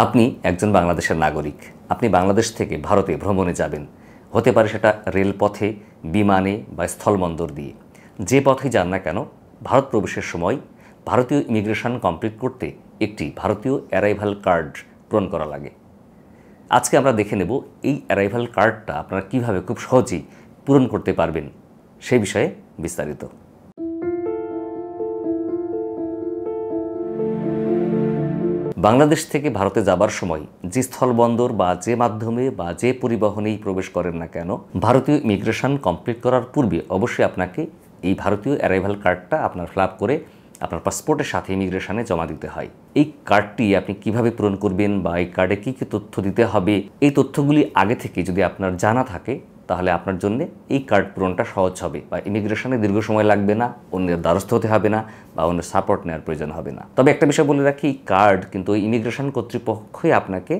আপনি একজন বাংলাদেশের নাগরিক। আপনি বাংলাদেশ থেকে ভারতে ভ্রমণে যাবেন। হতে পারে সেটা রেলপথে, বিমানে বা স্থলবন্দর দিয়ে। যে পথেই যান না কেন, ভারত প্রবেশের সময় ভারতীয় ইমিগ্রেশন কমপ্লিট করতে একটি ভারতীয় অ্যারাইভাল কার্ড পূরণ করা লাগে। আজকে আমরা দেখে নেব এই অ্যারাইভাল কার্ডটা আপনারা কীভাবে খুব সহজেই পূরণ করতে পারবেন সেই বিষয়ে বিস্তারিত। বাংলাদেশ থেকে ভারতে যাবার সময় যে স্থলবন্দর বা যে মাধ্যমে বা যে পরিবহনেই প্রবেশ করেন না কেন, ভারতীয় ইমিগ্রেশন কমপ্লিট করার পূর্বে অবশ্যই আপনাকে এই ভারতীয় অ্যারাইভাল কার্ডটা আপনার ফিল আপ করে আপনার পাসপোর্টের সাথে ইমিগ্রেশনে জমা দিতে হয়। এই কার্ডটি আপনি কিভাবে পূরণ করবেন বা এই কার্ডে কী কী তথ্য দিতে হবে, এই তথ্যগুলি আগে থেকে যদি আপনার জানা থাকে তাহলে আপনার জন্য এই কার্ড পূরণটা সহজ হবে বা ইমিগ্রেশনে দীর্ঘ সময় লাগবে না, অন্যের দ্বারস্থ হতে হবে না বা অন্যের সাপোর্ট নেওয়ার প্রয়োজন হবে না। তবে একটা বিষয় বলে রাখি, এই কার্ড কিন্তু ওই ইমিগ্রেশন কর্তৃপক্ষই আপনাকে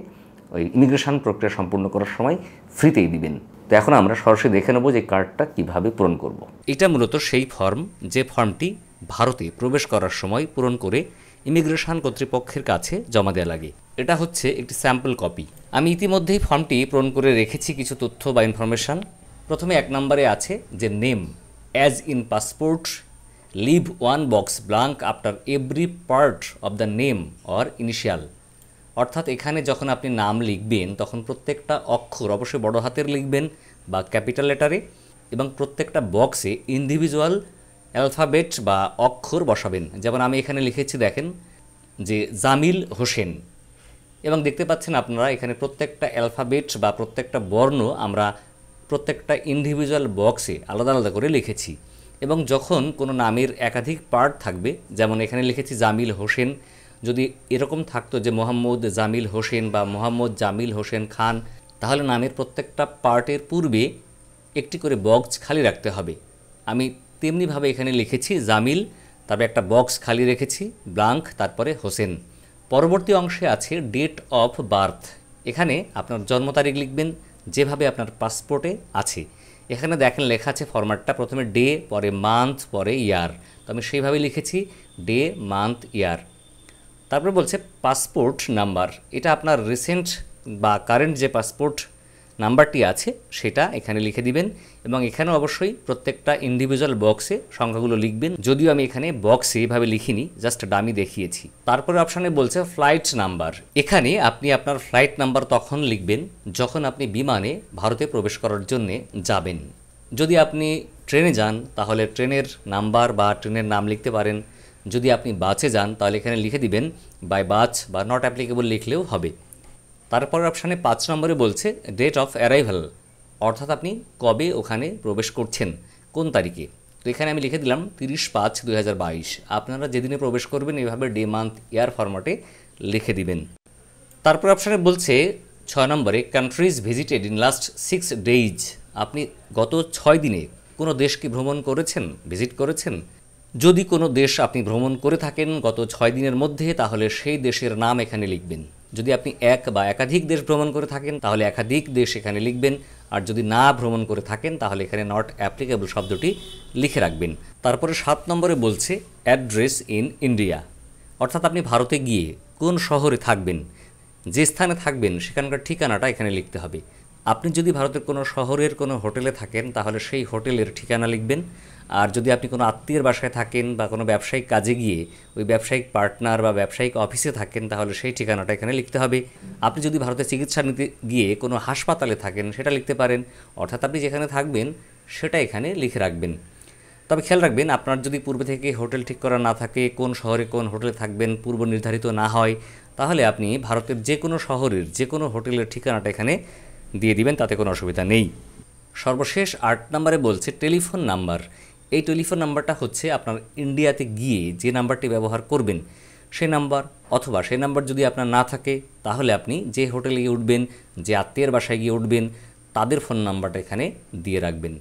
ওই ইমিগ্রেশন প্রক্রিয়া সম্পূর্ণ করার সময় ফ্রিতেই দিবেন। তো এখন আমরা সরাসরি দেখে নেব যে কার্ডটা কিভাবে পূরণ করব। এটা মূলত সেই ফর্ম, যে ফর্মটি ভারতে প্রবেশ করার সময় পূরণ করে ইমিগ্রেশন কর্তৃপক্ষের কাছে জমা দেওয়া লাগে। এটা হচ্ছে একটি স্যাম্পল কপি। আমি ইতিমধ্যেই ফর্মটি পূরণ করে রেখেছি কিছু তথ্য বা ইনফরমেশান। প্রথমে 1 নম্বরে আছে যে name, as in passport leave one box blank after every part of the name or initial. অর্থাৎ এখানে যখন আপনি নাম লিখবেন তখন প্রত্যেকটা অক্ষর অবশ্যই বড় হাতের লিখবেন বা ক্যাপিটাল লেটারে, এবং প্রত্যেকটা বক্সে ইন্ডিভিজুয়াল অ্যালফাবেট বা অক্ষর বসাবেন। যেমন আমি এখানে লিখেছি, দেখেন যে জামিল হোসেন, এবং দেখতে পাচ্ছেন আপনারা এখানে প্রত্যেকটা অ্যালফাবেট বা প্রত্যেকটা বর্ণ আমরা প্রত্যেকটা ইন্ডিভিজুয়াল বক্সে আলাদা আলাদা করে লিখেছি। এবং যখন কোনো নামের একাধিক পার্ট থাকবে, যেমন এখানে লিখেছি জামিল হোসেন, যদি এরকম থাকতো যে মোহাম্মদ জামিল হোসেন বা মোহাম্মদ জামিল হোসেন খান, তাহলে নামের প্রত্যেকটা পার্টের পূর্বে একটি করে বক্স খালি রাখতে হবে। আমি তেমনিভাবে এখানে লিখেছি জামিল, তারপরে একটা বক্স খালি রেখেছি, ব্লাঙ্ক, তারপরে হোসেন। পরবর্তী অংশে আছে ডেট অফ বার্থ। এখানে আপনার জন্ম তারিখ লিখবেন যেভাবে আপনার পাসপোর্টে আছে। এখানে দেখেন লেখা আছে ফরম্যাটটা, প্রথমে ডে, পরে মান্থ, পরে ইয়ার। তো আমি সেইভাবে লিখেছি ডে, মান্থ, ইয়ার। তারপরে বলছে পাসপোর্ট নাম্বার। এটা আপনার রিসেন্ট বা কারেন্ট যে পাসপোর্ট নাম্বারটি আছে সেটা এখানে লিখে দিবেন, এবং এখানে অবশ্যই প্রত্যেকটা ইন্ডিভিজুয়াল বক্সে সংখ্যাগুলো লিখবেন। যদিও আমি এখানে বক্সে এভাবে লিখিনি, জাস্ট ডামি দেখিয়েছি। তারপরে অপশানে বলছে ফ্লাইট নাম্বার। এখানে আপনি আপনার ফ্লাইট নাম্বার তখন লিখবেন যখন আপনি বিমানে ভারতে প্রবেশ করার জন্যে যাবেন। যদি আপনি ট্রেনে যান তাহলে ট্রেনের নাম্বার বা ট্রেনের নাম লিখতে পারেন। যদি আপনি বাসে যান তাহলে এখানে লিখে দিবেন বাই বাস বা নট অ্যাপ্লিকেবল লিখলেও হবে। তারপর অপশানে 5 নম্বরে বলছে ডেট অফ অ্যারাইভাল, অর্থাৎ আপনি কবে ওখানে প্রবেশ করছেন, কোন তারিখে। তো এখানে আমি লিখে দিলাম 30/5/2022। আপনারা যেদিনে প্রবেশ করবেন এভাবে ডে, মান্থ, ইয়ার ফরম্যাটে লিখে দিবেন। তারপর অপশানে বলছে 6 নম্বরে countries visited in last 6 days। আপনি গত 6 দিনে কোনো দেশকে ভ্রমণ করেছেন, ভিজিট করেছেন। যদি কোনো দেশ আপনি ভ্রমণ করে থাকেন গত 6 দিনের মধ্যে, তাহলে সেই দেশের নাম এখানে লিখবেন। যদি আপনি এক বা একাধিক দেশ ভ্রমণ করে থাকেন তাহলে একাধিক দেশ এখানে লিখবেন, আর যদি না ভ্রমণ করে থাকেন তাহলে এখানে নট অ্যাপ্লিকেবল শব্দটি লিখে রাখবেন। তারপরে 7 নম্বরে বলছে অ্যাড্রেস ইন ইন্ডিয়া, অর্থাৎ আপনি ভারতে গিয়ে কোন শহরে থাকবেন, যে স্থানে থাকবেন সেখানকার ঠিকানাটা এখানে লিখতে হবে। আপনি যদি ভারতের কোনো শহরের কোনো হোটেলে থাকেন তাহলে সেই হোটেলের ঠিকানা লিখবেন, আর যদি আপনি কোনো আত্মীয়ের বাসায় থাকেন বা কোনো ব্যবসায়িক কাজে গিয়ে ওই ব্যবসায়িক পার্টনার বা ব্যবসায়িক অফিসে থাকেন তাহলে সেই ঠিকানাটা এখানে লিখতে হবে। আপনি যদি ভারতে চিকিৎসা নিতে গিয়ে কোনো হাসপাতালে থাকেন সেটা লিখতে পারেন, অর্থাৎ আপনি যেখানে থাকবেন সেটা এখানে লিখে রাখবেন। তবে খেয়াল রাখবেন, আপনার যদি পূর্বে থেকে হোটেল ঠিক করা না থাকে, কোন শহরে কোন হোটেলে থাকবেন পূর্ব নির্ধারিত না হয়, তাহলে আপনি ভারতের যে কোনো শহরের যে কোনো হোটেলের ঠিকানাটা এখানে দিয়ে দিবেন, তাতে কোনো অসুবিধা নেই। সর্বশেষ 8 নম্বরে বলছে টেলিফোন নাম্বার। এই টেলিফোন নাম্বারটা হচ্ছে আপনার ইন্ডিয়াতে গিয়ে যে নাম্বারটি ব্যবহার করবেন সেই নাম্বার, অথবা সেই নাম্বার যদি আপনার না থাকে তাহলে আপনি যে হোটেলে গিয়ে উঠবেন, যে আত্মীয়ের বাসায় গিয়ে উঠবেন তাদের ফোন নাম্বারটা এখানে দিয়ে রাখবেন।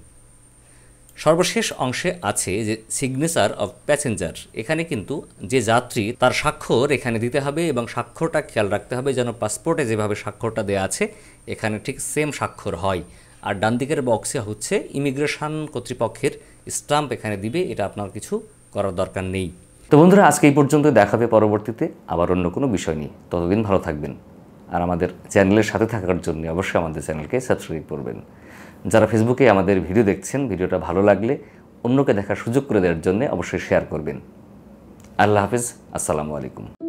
সর্বশেষ অংশে আছে যে সিগনেচার অফ প্যাসেঞ্জার। এখানে কিন্তু যে যাত্রী তার স্বাক্ষর এখানে দিতে হবে, এবং স্বাক্ষরটা খেয়াল রাখতে হবে যেন পাসপোর্টে যেভাবে স্বাক্ষরটা দেওয়া আছে এখানে ঠিক সেম স্বাক্ষর হয়। আর ডান দিকের বক্সে হচ্ছে ইমিগ্রেশন কর্তৃপক্ষের স্টাম্প এখানে দিবে, এটা আপনার কিছু করার দরকার নেই। তো বন্ধুরা, আজকে এই পর্যন্ত, দেখাবে পরবর্তীতে আবার অন্য কোনো বিষয় নিয়ে। ততদিন ভালো থাকবেন। আর আমাদের চ্যানেলের সাথে থাকার জন্য অবশ্যই আমাদের চ্যানেলকে সাবস্ক্রাইব করবেন। যারা ফেসবুকে আমাদের ভিডিও দেখছেন, ভিডিওটা ভালো লাগলে অন্যকে দেখার সুযোগ করে দেওয়ার জন্য অবশ্যই শেয়ার করবেন। আল্লাহ হাফিজ, আসসালামু আলাইকুম।